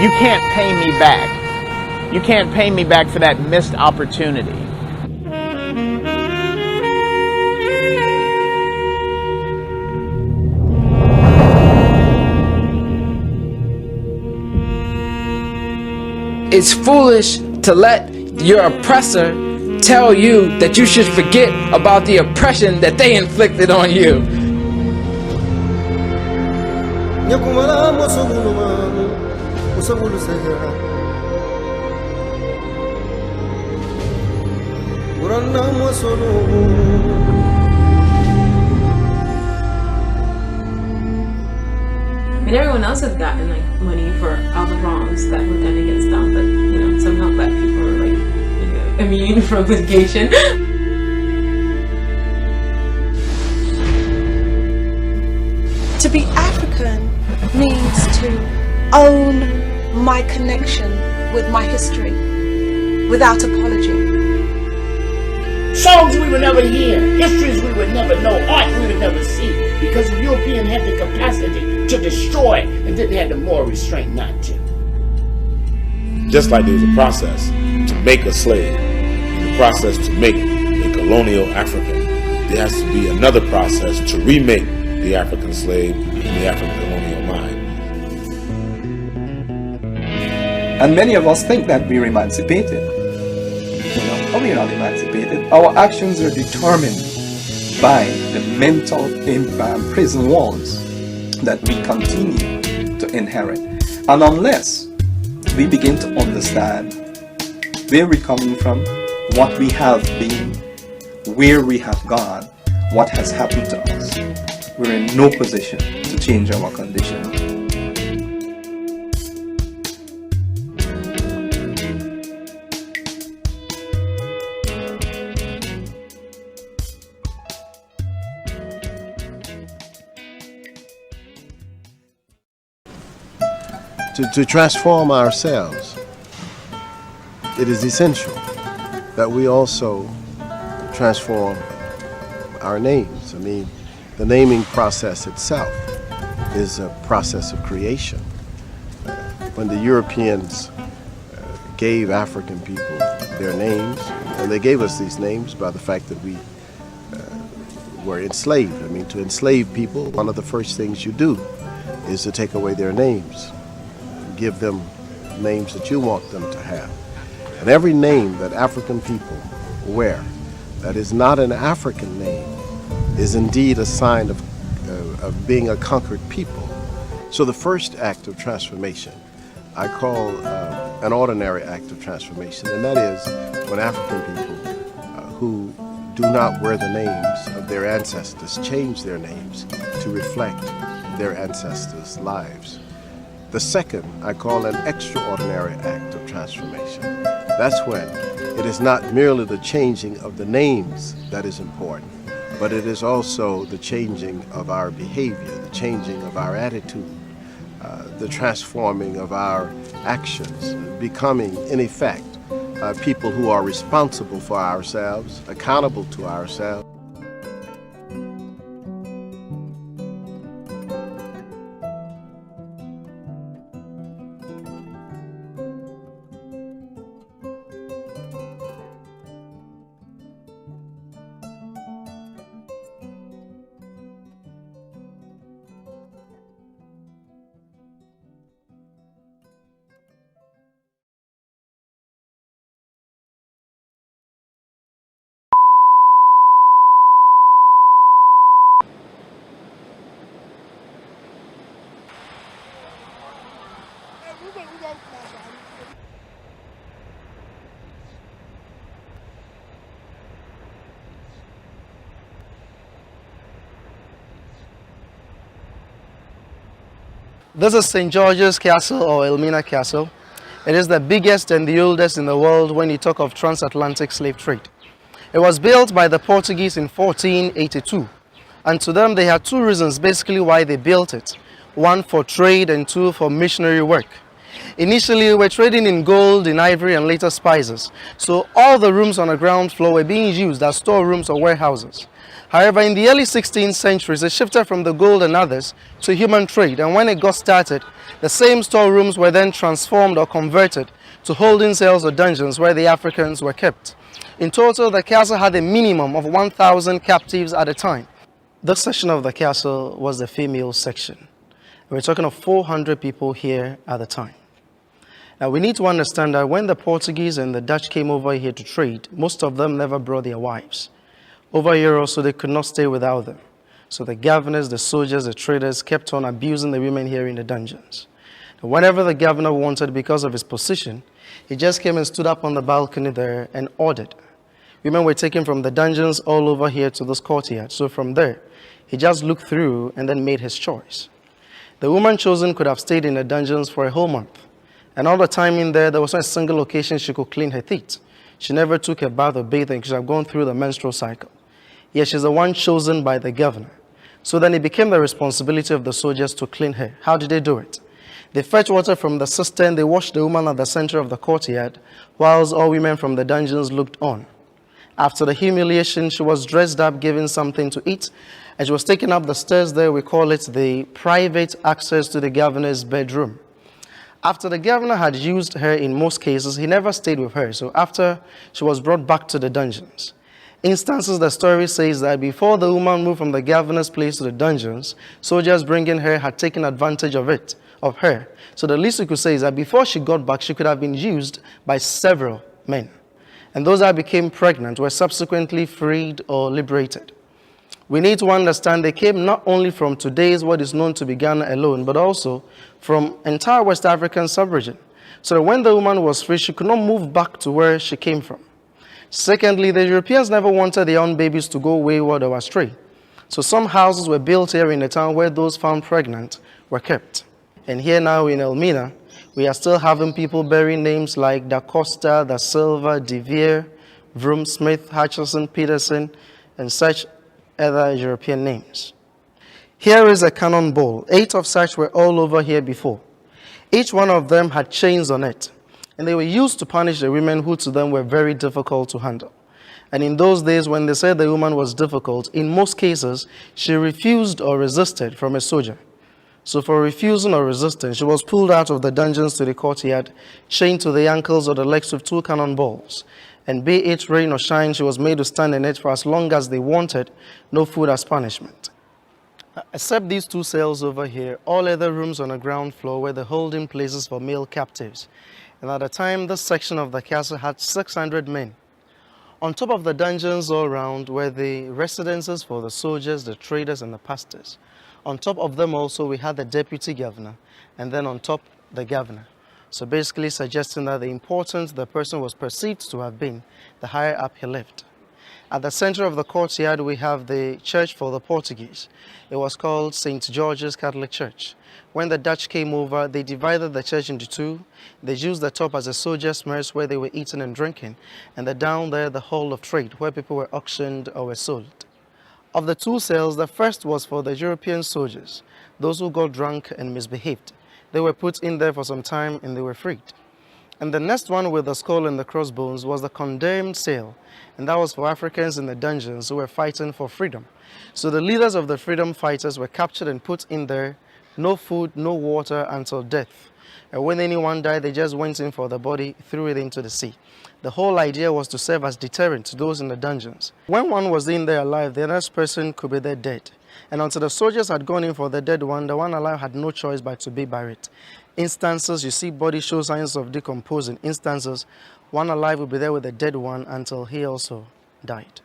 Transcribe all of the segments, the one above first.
You can't pay me back. You can't pay me back for that missed opportunity. It's foolish to let your oppressor tell you that you should forget about the oppression that they inflicted on you. And everyone else has gotten like money for all the wrongs that were done against them, but somehow black people are like immune from litigation. To be African means to own my connection with my history without apology. Songs we would never hear, histories we would never know, art we would never see, because the European had the capacity to destroy and then they had the moral restraint not to. Just like there was a process to make a slave, and the process to make a colonial African, there has to be another process to remake the African slave in the African colonial mind. And many of us think that we're emancipated. But we're not emancipated. Our actions are determined by the mental prison walls that we continue to inherit. And unless we begin to understand where we're coming from, what we have been, where we have gone, what has happened to us, we're in no position to change our condition. To transform ourselves, it is essential that we also transform our names. I mean, the naming process itself is a process of creation. When the Europeans gave African people their names, and they gave us these names by the fact that we were enslaved. I mean, to enslave people, one of the first things you do is to take away their names. Give them names that you want them to have. And every name that African people wear that is not an African name is indeed a sign of being a conquered people. So the first act of transformation I call an ordinary act of transformation, and that is when African people who do not wear the names of their ancestors change their names to reflect their ancestors' lives. The second I call an extraordinary act of transformation. That's when it is not merely the changing of the names that is important, but it is also the changing of our behavior, the changing of our attitude, the transforming of our actions, becoming, in effect, people who are responsible for ourselves, accountable to ourselves. This is St. George's Castle or Elmina Castle. It is the biggest and the oldest in the world when you talk of transatlantic slave trade. It was built by the Portuguese in 1482, and to them they had two reasons basically why they built it. One for trade and two for missionary work. Initially we were trading in gold, in ivory and later spices, so all the rooms on the ground floor were being used as storerooms or warehouses. However, in the early 16th centuries, it shifted from the gold and others to human trade, and when it got started, the same storerooms were then transformed or converted to holding cells or dungeons where the Africans were kept. In total, the castle had a minimum of 1,000 captives at a time. This section of the castle was the female section. We're talking of 400 people here at the time. Now, we need to understand that when the Portuguese and the Dutch came over here to trade, most of them never brought their wives. Over here also, they could not stay without them. So the governors, the soldiers, the traders kept on abusing the women here in the dungeons. Now, whenever the governor wanted, because of his position, he just came and stood up on the balcony there and ordered. Women were taken from the dungeons all over here to this courtyard. So from there, he just looked through and then made his choice. The woman chosen could have stayed in the dungeons for a whole month. And all the time in there was not a single occasion she could clean her teeth. She never took a bath or bathing. She should have gone through the menstrual cycle. Yet she's the one chosen by the governor. So then it became the responsibility of the soldiers to clean her. How did they do it? They fetched water from the cistern. They washed the woman at the center of the courtyard, whilst all women from the dungeons looked on. After the humiliation, she was dressed up, given something to eat, and she was taken up the stairs there. We call it the private access to the governor's bedroom. After the governor had used her in most cases, he never stayed with her. So after, she was brought back to the dungeons. Instances, the story says that before the woman moved from the governor's place to the dungeons, soldiers bringing her had taken advantage of her. So the least we could say is that before she got back, she could have been used by several men. And those that became pregnant were subsequently freed or liberated. We need to understand they came not only from today's what is known to be Ghana alone, but also from entire West African sub-region. So that when the woman was free, she could not move back to where she came from. Secondly, the Europeans never wanted their own babies to go wayward or astray. So some houses were built here in the town where those found pregnant were kept. And here now in Elmina, we are still having people bearing names like Da Costa, Da Silva, De Vere, Vroom, Smith, Hutchison, Peterson, and such other European names. Here is a cannon ball. 8 of such were all over here before. Each one of them had chains on it, and they were used to punish the women who to them were very difficult to handle. And in those days, when they said the woman was difficult, in most cases, she refused or resisted from a soldier. So for refusing or resisting, she was pulled out of the dungeons to the courtyard, chained to the ankles or the legs with 2 cannon balls. And be it rain or shine, she was made to stand in it for as long as they wanted, no food as punishment. Except these 2 cells over here, all other rooms on the ground floor were the holding places for male captives. And at the time, this section of the castle had 600 men. On top of the dungeons all around were the residences for the soldiers, the traders, and the pastors. On top of them also, we had the deputy governor, and then on top, the governor. So basically suggesting that the importance the person was perceived to have been, the higher up he lived. At the center of the courtyard, we have the church for the Portuguese. It was called St. George's Catholic Church. When the Dutch came over, they divided the church into 2. They used the top as a soldier's mess where they were eating and drinking, and the down there, the hall of trade, where people were auctioned or were sold. Of the 2 cells, the first was for the European soldiers, those who got drunk and misbehaved. They were put in there for some time and they were freed. And the next one with the skull and the crossbones was the condemned cell, and that was for Africans in the dungeons who were fighting for freedom. So the leaders of the freedom fighters were captured and put in there, no food, no water until death. And when anyone died, they just went in for the body, threw it into the sea. The whole idea was to serve as deterrent to those in the dungeons. When one was in there alive, the next person could be there dead. And until the soldiers had gone in for the dead one, the one alive had no choice but to be buried. Instances, you see body show signs of decomposing. Instances, one alive will be there with the dead one until he also died.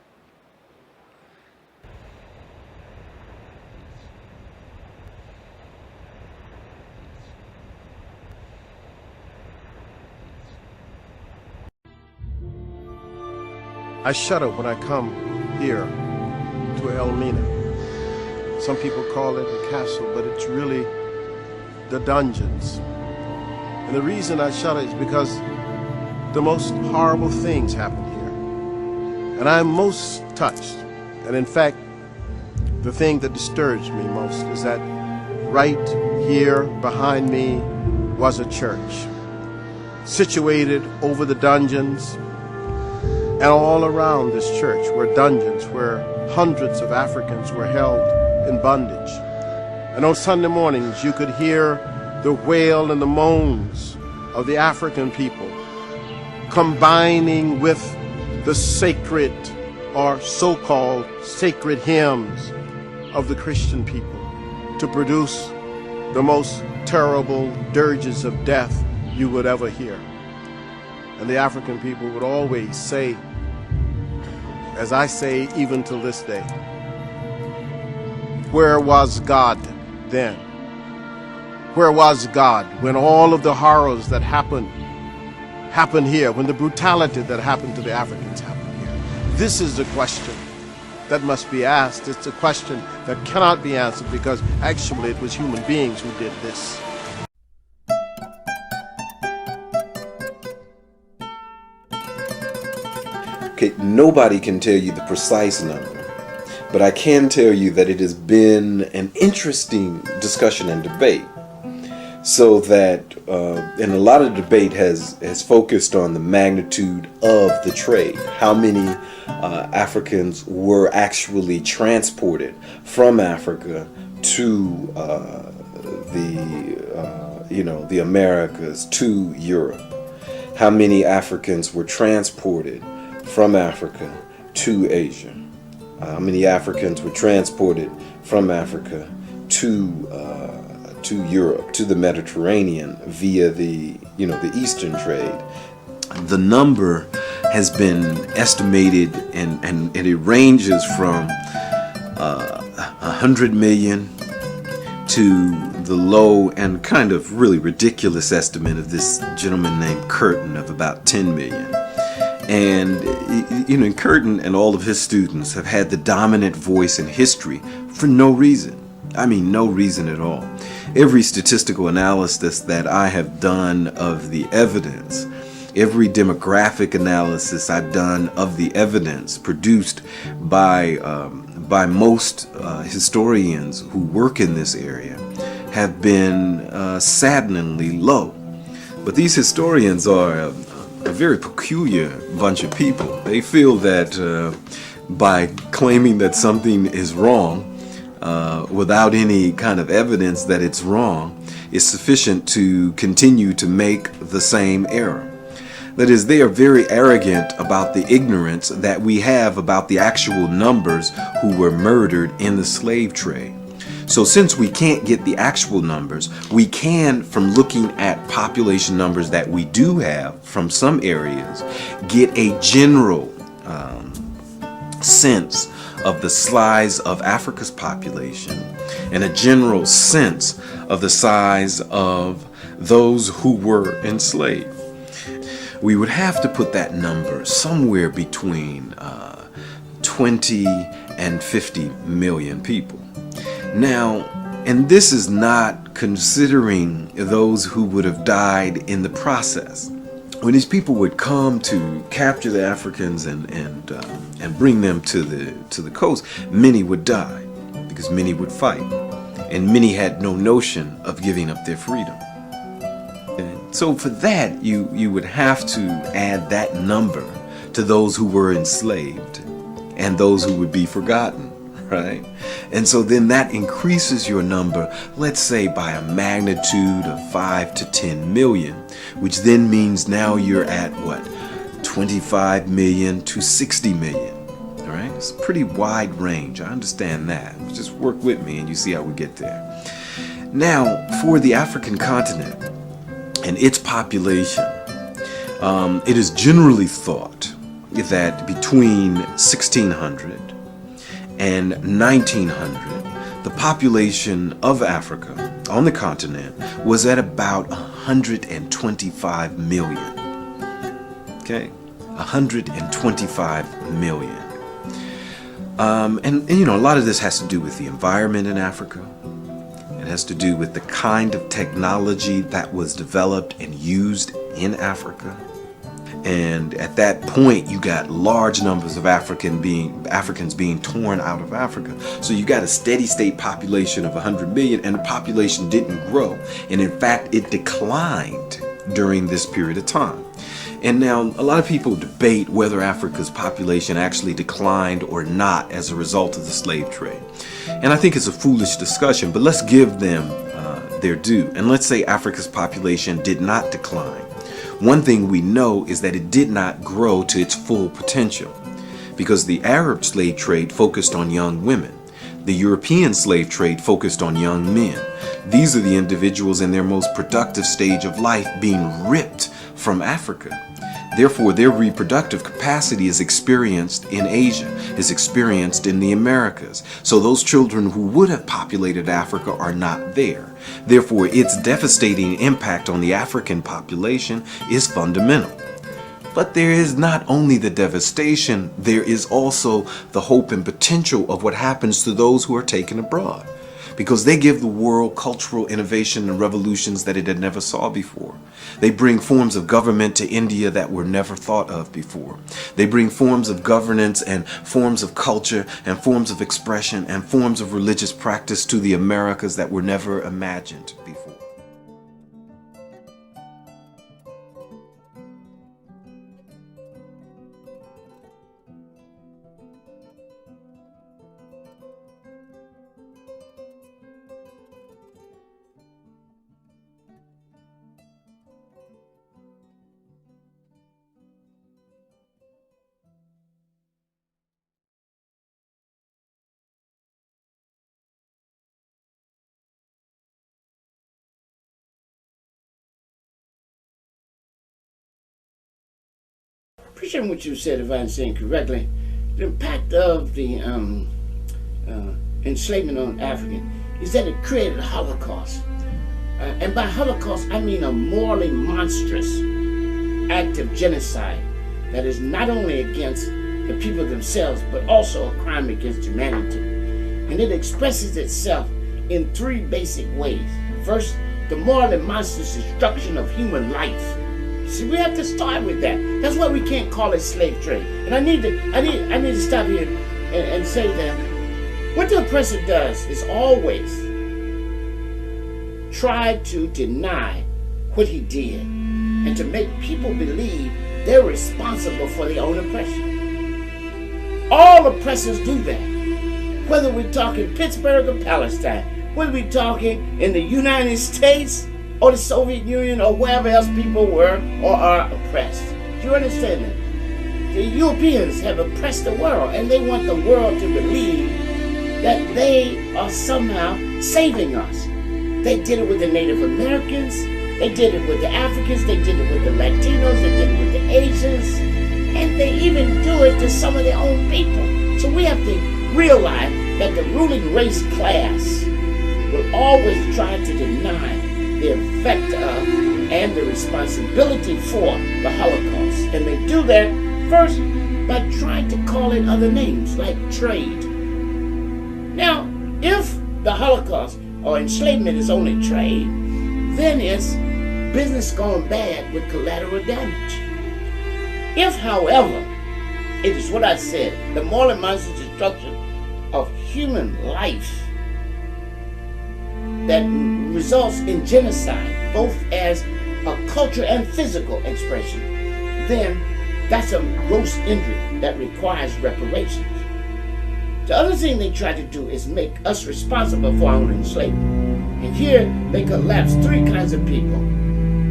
I shudder when I come here to Elmina. Some people call it a castle, but it's really the dungeons. And the reason I shudder is because the most horrible things happen here. And I'm most touched. And in fact, the thing that disturbs me most is that right here behind me was a church, situated over the dungeons, And all around this church were dungeons where hundreds of Africans were held in bondage. And on Sunday mornings, you could hear the wail and the moans of the African people combining with the sacred or so-called sacred hymns of the Christian people to produce the most terrible dirges of death you would ever hear. And the African people would always say, as I say even till this day, where was God then? Where was God when all of the horrors that happened here, when the brutality that happened to the Africans happened here? This is the question that must be asked. It's a question that cannot be answered because actually it was human beings who did this. Okay, nobody can tell you the precise number, but I can tell you that it has been an interesting discussion and debate. So that, and a lot of debate has focused on the magnitude of the trade. How many Africans were actually transported from Africa to the Americas, to Europe? How many Africans were transported from Africa to Asia? How many Africans were transported from Africa to Europe, to the Mediterranean via the Eastern trade? The number has been estimated, and it ranges from 100 million to the low and kind of really ridiculous estimate of this gentleman named Curtin of about 10 million. And Curtin and all of his students have had the dominant voice in history for no reason. I mean, no reason at all. Every statistical analysis that I have done of the evidence, every demographic analysis I've done of the evidence produced by most historians who work in this area have been saddeningly low. But these historians are a very peculiar bunch of people. They feel that by claiming that something is wrong without any kind of evidence that it's wrong is sufficient to continue to make the same error. That is, they are very arrogant about the ignorance that we have about the actual numbers who were murdered in the slave trade. So since we can't get the actual numbers, we can, from looking at population numbers that we do have from some areas, get a general sense of the size of Africa's population and a general sense of the size of those who were enslaved. We would have to put that number somewhere between 20 and 50 million people. Now, and this is not considering those who would have died in the process. When these people would come to capture the Africans and bring them to the coast, many would die because many would fight, and many had no notion of giving up their freedom. And so for that, you would have to add that number to those who were enslaved and those who would be forgotten. Right? And so then that increases your number, let's say by a magnitude of 5 to 10 million, which then means now you're at what? 25 million to 60 million. All right? It's a pretty wide range. I understand that. Just work with me and you see how we get there. Now, for the African continent and its population, it is generally thought that between 1600 and 1900, the population of Africa on the continent was at about 125 million. Okay, 125 million. And a lot of this has to do with the environment in Africa. It has to do with the kind of technology that was developed and used in Africa. And at that point, you got large numbers of Africans being torn out of Africa. So you got a steady state population of 100 million, and the population didn't grow. And in fact, it declined during this period of time. And now a lot of people debate whether Africa's population actually declined or not as a result of the slave trade. And I think it's a foolish discussion, but let's give them their due. And let's say Africa's population did not decline. One thing we know is that it did not grow to its full potential, because the Arab slave trade focused on young women. The European slave trade focused on young men. These are the individuals in their most productive stage of life being ripped from Africa. Therefore, their reproductive capacity is experienced in Asia, is experienced in the Americas. So those children who would have populated Africa are not there. Therefore, its devastating impact on the African population is fundamental. But there is not only the devastation, there is also the hope and potential of what happens to those who are taken abroad, because they give the world cultural innovation and revolutions that it had never saw before. They bring forms of government to India that were never thought of before. They bring forms of governance and forms of culture and forms of expression and forms of religious practice to the Americas that were never imagined before. Appreciating what you said, if I understand correctly, the impact of the enslavement on African is that it created a Holocaust. And by Holocaust, I mean a morally monstrous act of genocide that is not only against the people themselves, but also a crime against humanity. And it expresses itself in three basic ways. First, the morally monstrous destruction of human life. See, we have to start with that. That's why we can't call it slave trade. And I need to stop here and say that what the oppressor does is always try to deny what he did and to make people believe they're responsible for their own oppression. All oppressors do that. Whether we're talking Pittsburgh or Palestine, whether we're talking in the United States or the Soviet Union or wherever else people were or are oppressed. Do you understand that? The Europeans have oppressed the world, and they want the world to believe that they are somehow saving us. They did it with the Native Americans, they did it with the Africans, they did it with the Latinos, they did it with the Asians, and they even do it to some of their own people. So we have to realize that the ruling race class will always try to deny the effect of and the responsibility for the Holocaust. And they do that first by trying to call it other names like trade. Now, if the Holocaust or enslavement is only trade, then it's business gone bad with collateral damage. If, however, it is what I said, the moral and monstrous destruction of human life that results in genocide, both as a cultural and physical expression, then that's a gross injury that requires reparations. The other thing they try to do is make us responsible for our own enslavement. And here they collapse three kinds of people: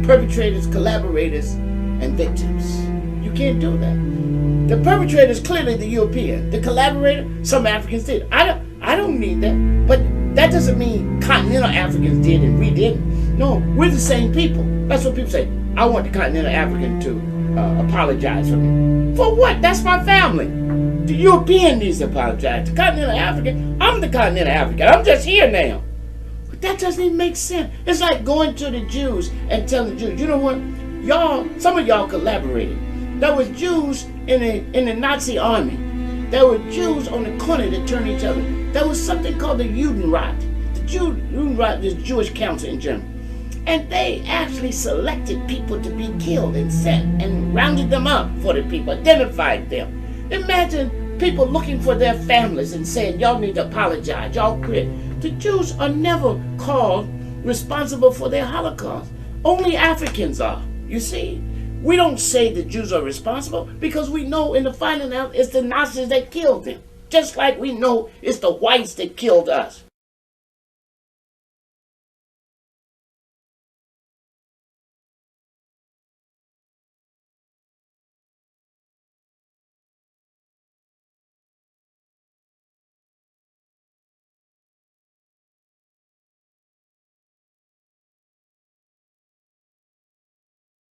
perpetrators, collaborators, and victims. You can't do that. The perpetrator is clearly the European. The collaborator, some Africans did. I don't need that, but that doesn't mean continental Africans did and we didn't. No, we're the same people. That's what people say. I want the continental African to apologize for me. For what? That's my family. The European needs to apologize. The continental African, I'm the continental African. I'm just here now. But that doesn't even make sense. It's like going to the Jews and telling the Jews, you know what? Y'all, some of y'all collaborated. There was Jews in the Nazi army. There were Jews on the corner that turned each other. There was something called the Judenrat. The Judenrat is Jewish council in Germany. And they actually selected people to be killed and sent and rounded them up for the people, identified them. Imagine people looking for their families and saying, y'all need to apologize, y'all quit. The Jews are never called responsible for their Holocaust. Only Africans are, you see. We don't say the Jews are responsible because we know in the final end it's the Nazis that killed them. Just like we know it's the whites that killed us.